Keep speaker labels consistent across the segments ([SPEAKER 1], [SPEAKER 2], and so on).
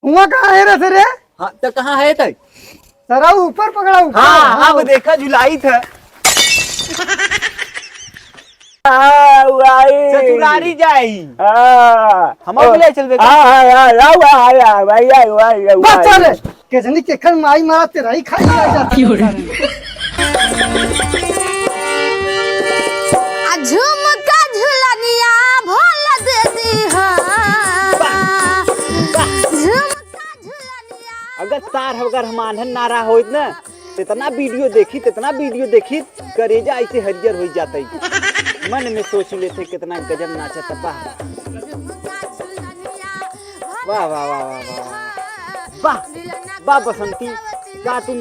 [SPEAKER 1] हुआ कहाँ है रे रे?
[SPEAKER 2] हाँ तो कहाँ है तय?
[SPEAKER 1] सरा ऊपर पकड़ा ऊपर।
[SPEAKER 2] हाँ अब देखा झुलाई था ससुरारी जाई हमारे ले चल
[SPEAKER 1] बस चल केजनी के खन माई मारा तेरा ही खाई जाती
[SPEAKER 3] झुमका झुलनिया भोल दे दी झुमका झुलनिया।
[SPEAKER 2] अगर तार अगर हम आंधन नारा होइत ना इतना वीडियो देखी करेजा ऐसे हरियर हो जाते मन में सोच लेते कितना गजब नाचत बा। वाह वाह वाह वाह वाह वाह बसंती का तुम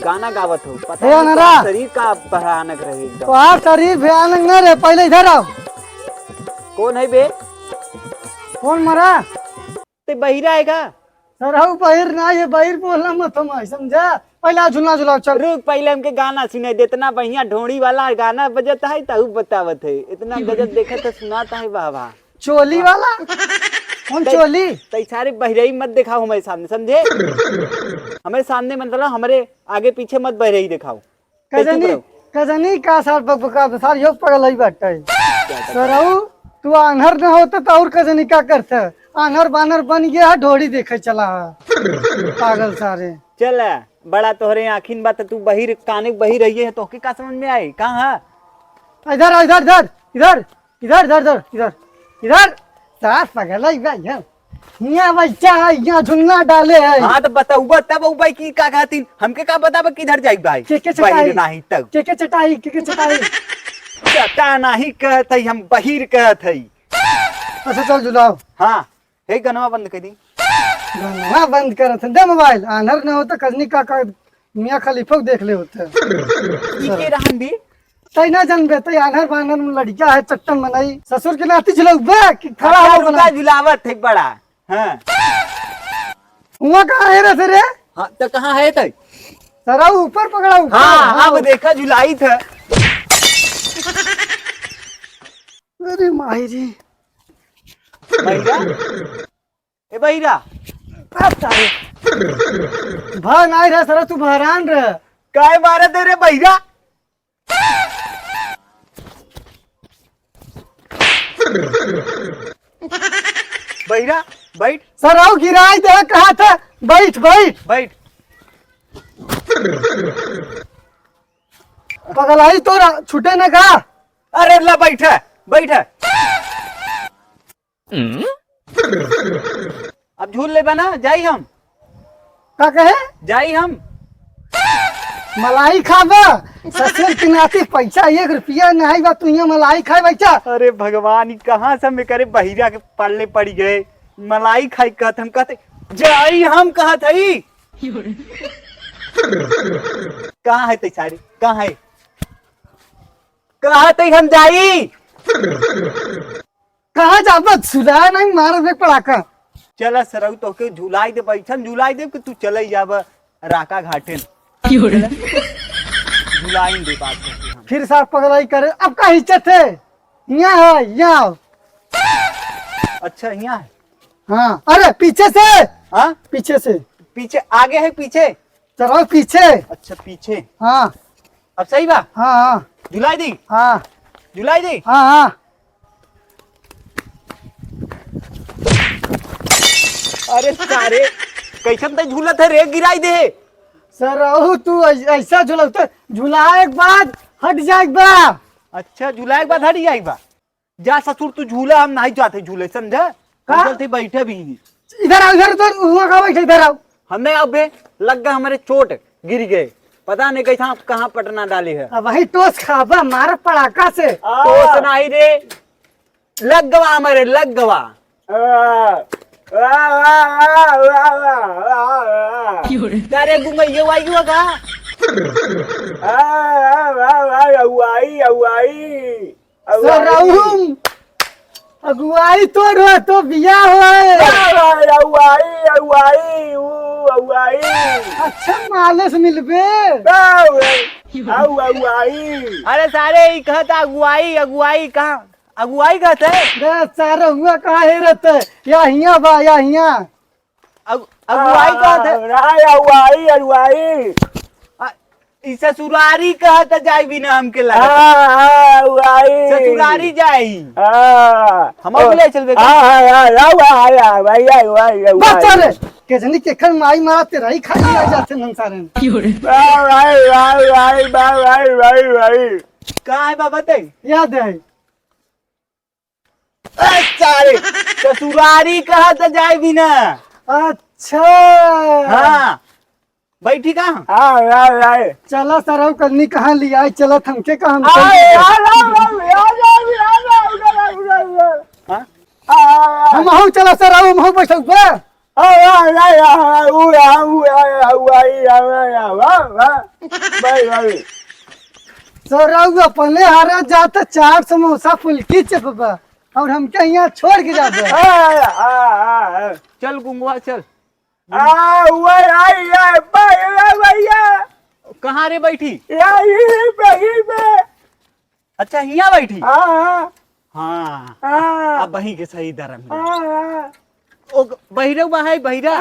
[SPEAKER 2] गाना गावत हो पता है शरीर का भयानक रहे
[SPEAKER 1] तो आप शरीर भयानक न रहे। पहले इधर आओ।
[SPEAKER 2] कौन है बे?
[SPEAKER 1] कौन मरा?
[SPEAKER 2] ते बहिरा है का?
[SPEAKER 1] सराऊ बहिर ना ये बहिर बोलना मत हम समझा। पहला झूला झुलाओ चल।
[SPEAKER 2] रुक पहले हमके गाना सुनाई दे। इतना बढ़िया ढोड़ी वाला गाना बजता है तू बतावत है इतना गजब देखा तो सुनाता है वाह वाह।
[SPEAKER 1] चोली वाला कौन चोली?
[SPEAKER 2] तई सारे बहरई मत दिखाओ हमारे सामने समझे। हमारे सामने मतलब हमारे आगे पीछे मत बहरई दिखाओ।
[SPEAKER 1] कजनी का साल बकबका साल योग पगल ही बैठा सराऊ तू आनहर न होता तो और कजनी का करता आनहर बानर बन गया ढोड़ी देखे चला पागल सारे।
[SPEAKER 2] चल बड़ा तोहरे आखिन बात तू बहिर काने बहिर रही है तो के का समझ में आई कहाँ है?
[SPEAKER 1] इधर इधर इधर इधर इधर इधर इधर इधर सास पगल यहाँ बच्चा है यहाँ झुन्ना डाले है।
[SPEAKER 2] हाँ तो बताऊ तब भाई की का कहती हमके का बता किधर जाई भाई
[SPEAKER 1] के चटाई
[SPEAKER 2] नहीं तब
[SPEAKER 1] के चटाई के चटाई
[SPEAKER 2] चटा नहीं कहत है हम बहिर कहत है।
[SPEAKER 1] अच्छा चल झुलाओ।
[SPEAKER 2] हाँ हे गनवा बंद कर दी
[SPEAKER 1] गनवा बंद कर दे मोबाइल आनर न होता कजनी का मियाँ खलीफा देख ले होते
[SPEAKER 2] के रहन भी
[SPEAKER 1] तई ना जानबे तई आनर बानर में लड़का है चट्टन बनाई ससुर के नाती झुलाऊ बे कि खड़ा हो
[SPEAKER 2] बना झुलावत है बड़ा। हाँ
[SPEAKER 1] हुआ कहाँ है रे रे?
[SPEAKER 2] हाँ तो कहाँ है तय?
[SPEAKER 1] सरा ऊपर पकड़ा ऊपर।
[SPEAKER 2] हाँ अब देखा झुलाई था।
[SPEAKER 1] अरे माही जी
[SPEAKER 2] बहिरा ए बहिरा
[SPEAKER 1] भाग नहीं रहा सरा तू बहरान रह
[SPEAKER 2] काय मारे तेरे बहिरा बहिरा बैठ
[SPEAKER 1] सराऊ गिराई दे कहा था बैठ बैठ
[SPEAKER 2] बैठ
[SPEAKER 1] पगलाई तो छूटे न का।
[SPEAKER 2] अरे ला बैठ बैठ अब झूल ले बना जाई हम
[SPEAKER 1] का कहे
[SPEAKER 2] जाई हम
[SPEAKER 1] मलाई खाबा ससुर के नाती पैसा 1 रुपया नहीं बा तू यहाँ मलाई खाए बच्चा।
[SPEAKER 2] अरे भगवान कहाँ से में करे बहिरा के पड़ने पड़ी गए मलाई खाई कहत हम कहते जाई हम कहत है कहाँ है सारी कहाँ है कहते हम जाई
[SPEAKER 1] कहाँ जाबा सुला नहीं मार पड़ाका।
[SPEAKER 2] चल सरऊ तो के झुलाई दे बैठन झुलाई दे कि तू चले जाब राका घाटे झुलाई दे बात
[SPEAKER 1] फिर साफ पगलाई करे अब का हिस्सा थे यहाँ है यहाँ।
[SPEAKER 2] अच्छा यहाँ है।
[SPEAKER 1] हाँ अरे पीछे से।
[SPEAKER 2] हाँ
[SPEAKER 1] पीछे से
[SPEAKER 2] पीछे आगे है पीछे
[SPEAKER 1] चलो पीछे।
[SPEAKER 2] अच्छा पीछे
[SPEAKER 1] हाँ
[SPEAKER 2] अब सही बा।
[SPEAKER 1] हाँ हाँ
[SPEAKER 2] झुलाई दी
[SPEAKER 1] हाँ
[SPEAKER 2] झुलाई दी
[SPEAKER 1] हाँ हाँ।
[SPEAKER 2] अरे सारे कैसन तो झूलत है रे गिराई दे
[SPEAKER 1] सर तू ऐसा झूला झूला एक बाद हट जाए बा।
[SPEAKER 2] अच्छा झूला एक बाद हट जाए बा जा ससुर तू झूला हम नहीं जाते झूले समझा थे बैठे भी
[SPEAKER 1] इधर आओ इधर तो हुआ का बैठे इधर आओ।
[SPEAKER 2] हमें अब लग गया हमारे चोट गिर गए पता नहीं कैसा कहाँ पटना डाली है।
[SPEAKER 1] अब वही टोस खाबा मार पड़ाका से
[SPEAKER 2] टोस नहीं रे लग गवा हमारे लग गवा तारे गुंगैया वाई हुआ का
[SPEAKER 1] अगुवाई तो बिया हुआ अच्छा मालस मिलबे।
[SPEAKER 2] अरे सारे कहता अगुवाई अगुवाई कहाँ अगुवाई कहते
[SPEAKER 1] सारा हुआ कहाँ है रहते या हिया बा या हिया
[SPEAKER 2] अगुवाई कहत
[SPEAKER 4] अगुवाई
[SPEAKER 2] ई ससुरारी कहत जाई भी ना हमके लगा ससुरारी जाई हम ले चलबे
[SPEAKER 1] बच्चा रे केजनी केकर माई मारा तेरा ही खाई आ जाते नंसारे
[SPEAKER 2] कहाँ है बाबा ते
[SPEAKER 1] याद है
[SPEAKER 2] अच्छा रे ससुरारी कहत जाई भी ना
[SPEAKER 1] अच्छा
[SPEAKER 2] हाँ बैठी कहाँ
[SPEAKER 1] चला सरव करनी कहाँ लिया चला थमके कहाँ हम हूँ चला सरव हम हूँ बैठक बे सरव अपने हारा जाता 4 समोसा फुल्की चपबा और हम क्या यहाँ छोड़ के जाते
[SPEAKER 2] चल गुंगवा चल कहाँ रे बैठी अच्छा यहाँ बैठी हाँ अब बही के सही दरम ओ बहिरा है बहिरा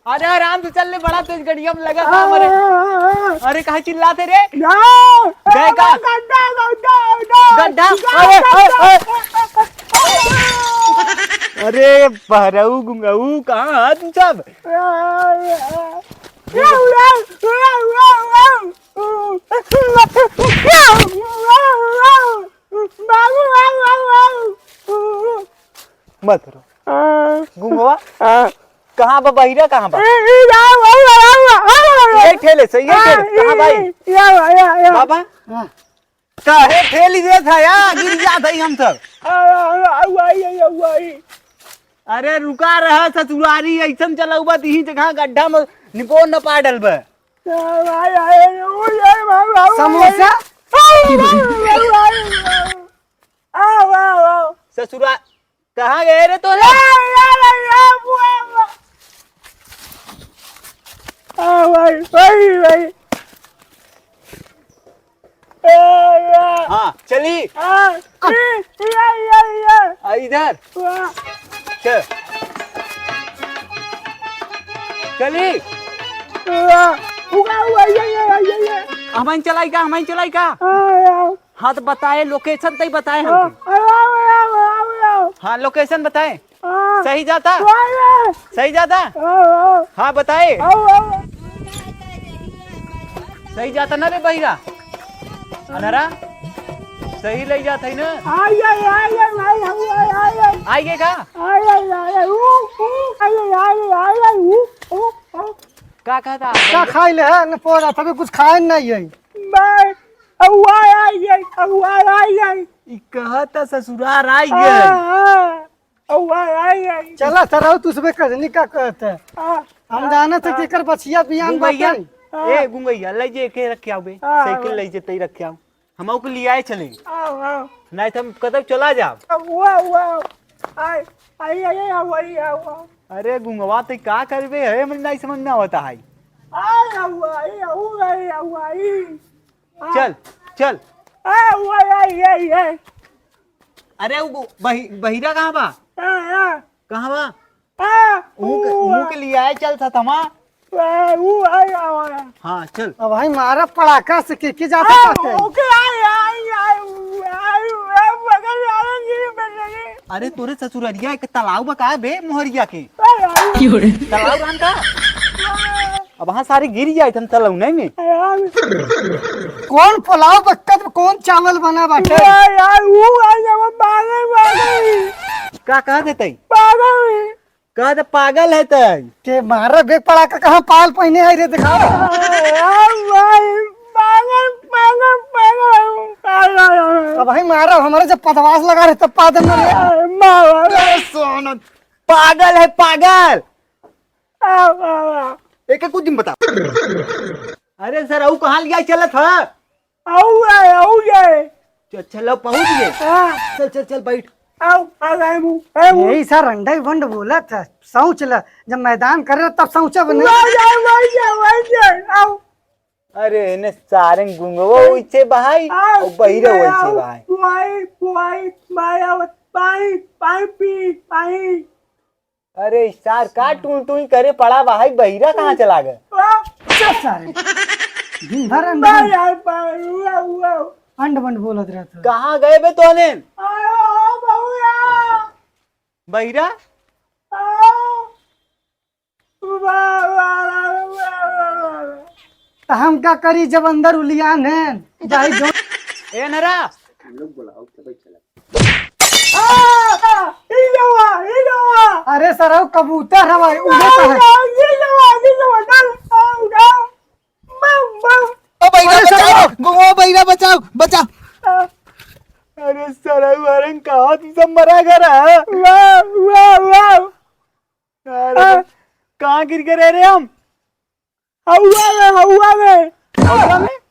[SPEAKER 2] अरे आराम से चल ले बड़ा तेज गड़िया में लगा था हमारे अरे कहा चिल्लाते रे गए का गड्ढा अरे बहरऊ गुंगऊ कहाँ तुम सब मत रो गुंगवा कहाँ बा बहिरा कहाँ बा ये ठेले सही है ठेले कहाँ भाई बाबा काहे ठेली दे था यार गिर जात है हम सब अरे रुका रहा ससुरारी ऐसा चला हुआ तीही जगह गड्ढा में निपोन न पा डल बे
[SPEAKER 1] समोसा
[SPEAKER 2] ससुरा कहाँ गए रे तो हाँ चली इधर चल चली हमारी चलाई का हाँ तो बताए लोकेशन तक बताए हमको हाँ लोकेशन बताए सही जाता हाँ बताए सही जाता ना रे बहिरा अनहरा सही ले जाता है ना आइए का क्या कहता
[SPEAKER 1] क्या खाई ले है न पोरा तभी कुछ खाए नहीं है
[SPEAKER 2] कहता ससुरार आई गए
[SPEAKER 1] चला सरव तू सुबह कजनी का कहते है हम जाना था केकर बछिया बियान
[SPEAKER 2] भैया
[SPEAKER 1] बाटन
[SPEAKER 2] ए गुंगैया ले जे के रख आओ बे साइकिल ले जे तई रख आओ हम को ले आए चले नहीं तो हम कदम चला जाओ अरे गुंगवा तो क्या करबे है मन नहीं समझ में आवता है चल चल अरे वो बहिरा कहाँ बा कहाँ बा मुँह के लिए आए चल था तमा हाँ चल
[SPEAKER 1] अब भाई मारा पड़ाका से के जाते
[SPEAKER 2] अरे तोरे ससुररिया एक तालाब बा का बे मोहरिया के तालाब रान का अब वहाँ सारी गिर जाए हम चलो नहीं में
[SPEAKER 1] कौन पुलाव बक्कत कौन चावल बना बाटे
[SPEAKER 2] क्या कह देते कह दे पागल है तय
[SPEAKER 1] के मारा बेग पड़ाका कहाँ पाल पहने है रे दिखा अब भाई मारा हमारे जब पदवास लगा रहे तब पादन में
[SPEAKER 2] सोन पागल है पागल एक कुछ दिन बता अरे सर अऊ कहाँ लिया चलत है चलो पहुँच गए चल चल चल बैठ
[SPEAKER 1] यही सर अंडा बंड बोला था सोच ला जब मैदान कर रहा तब सोचा बने
[SPEAKER 2] अरे ने सारंग गुंगवा उइचे भाई और बहिरे उइचे भाई अरे स्टार का टू टू करे पड़ा भाई बहिरा कहाँ चला गए?
[SPEAKER 1] चल सारे दिन भर अंड बंड बोलत रहता।
[SPEAKER 2] कहाँ गए बे तोने? बहिरा
[SPEAKER 1] तो हम क्या करी जब अंदर उलियान है जाई जो
[SPEAKER 2] ए नरा
[SPEAKER 1] अरे सर कबूतर हवाई उड़ता है।
[SPEAKER 2] बहिरा बचाओ बचाओ। अरे सरन कहाँ तू सब मरा गया है? अरे कहाँ गिर गए रे हम? हवा में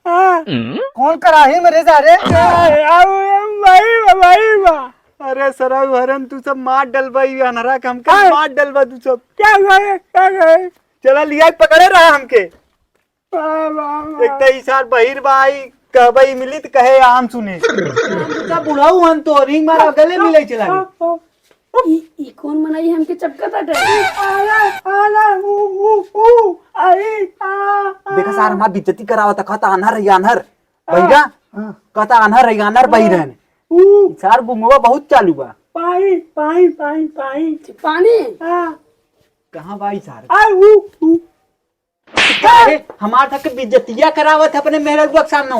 [SPEAKER 1] कौन कराही मेरे सारे?
[SPEAKER 2] अरे सरव हरन तू सब मार डलवाई अनहरा के हमके मार डलवा तू सब। क्या गए चला लिया पकड़े रहा हमके। एक तो इसार बहिर भाई कहबई मिली तो कहे आम सुने हम बुढ़ाऊ हम तो रिंग मारा गले मिले चला
[SPEAKER 4] ई कौन मनाई हमके चपका था
[SPEAKER 2] देखा सार हमार बेइज्जती करावत कहता अनहर है अनहर बहिरा कहता अनहर है अनहर बहिरन सार गुमवा बहुत चालू बा।
[SPEAKER 4] पानी
[SPEAKER 2] कहाँ भाई सार हमार तक बेइज्जतिया करावत अपने मेहरा के सामने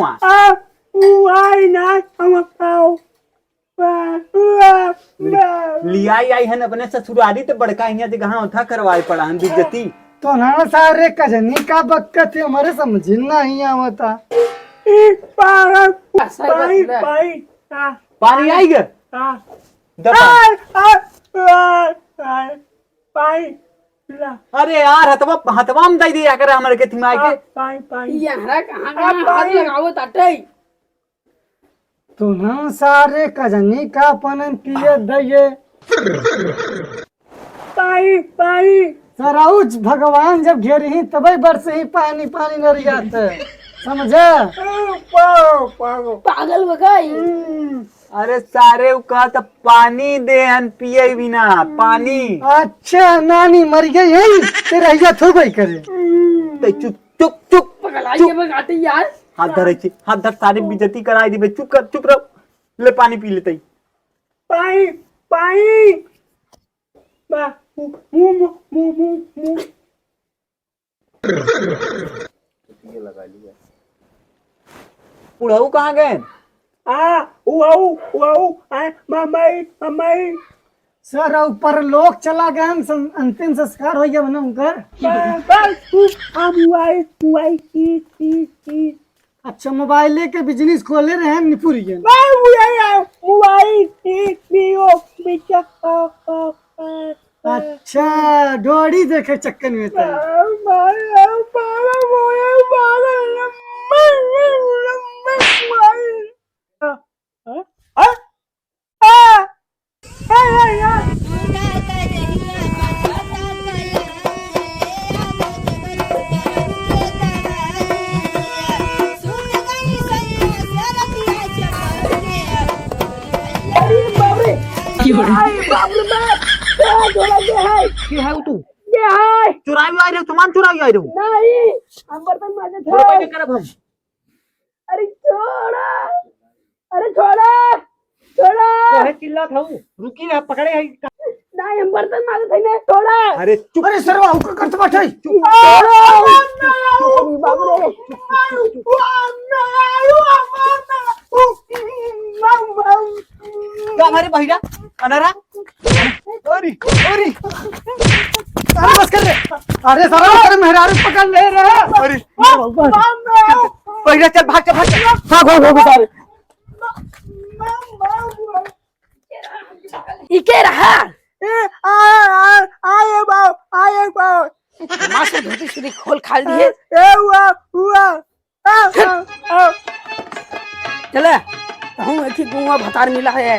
[SPEAKER 2] लिया आई है अपने ससुराली तो बड़का यहाँ जगह उठा करवाए पड़ा हम बेइज्जती।
[SPEAKER 1] तो ना सारे कजनी का बक्कत है हमारे समझ नहीं आवता।
[SPEAKER 2] पानी आई गया अरे यार हतवा में दे दिया करे हमारे के थिमाई के
[SPEAKER 4] यहाँ कहाँ हाथ लगावो ताटे
[SPEAKER 1] तो ना सारे कजनी का अपन पिए दये सराउच भगवान जब घेरी ही तबे बरसे ही पानी पानी नरियात समझा?
[SPEAKER 4] पागल बगाई
[SPEAKER 2] अरे सारे कहा तो पानी दे हन पिए बिना पानी।
[SPEAKER 1] अच्छा नानी मर गई है तेरा या थोबई करे
[SPEAKER 2] तो चुप चुप चुप
[SPEAKER 4] पगलाई बगाते यार
[SPEAKER 2] हाथ धर सारी बेइज्जती कराई दी चुप कर चुप रहो ले पानी पी लेते बुढ़ऊ कहाँ गए?
[SPEAKER 1] सर ऊपर लोग चला गए हम अंतिम संस्कार हो गया बना उनकर। अच्छा मोबाइल के बिजनेस खोले रहे हैं निपुर अच्छा डोरी देखे चक्कर में था।
[SPEAKER 2] चुराई आई रहे तुमान चुराई आई रहे
[SPEAKER 4] नहीं हम बर्तन माजे थे
[SPEAKER 2] क्या करब हम?
[SPEAKER 4] अरे छोड़ा अरे छोड़ा
[SPEAKER 2] कहे चिल्ला था रुकी ना पकड़े है
[SPEAKER 4] नहीं हम बर्तन माजे थे ना छोड़ा
[SPEAKER 2] अरे चुप
[SPEAKER 1] अरे सर वाह करते बैठे
[SPEAKER 4] बाप रे
[SPEAKER 2] क्या हमारे बहिरा अनरा अरे अरे
[SPEAKER 1] अरे बस कर रे। अरे सर अरे मेहरारू पकड़ ले रहे
[SPEAKER 2] अरे बहिरा चल भाग भाग सारे
[SPEAKER 4] इके रहा
[SPEAKER 1] आए
[SPEAKER 4] मासे धोती सुधी खोल खाल दिए चले हम एक ही गुआ भतार मिला है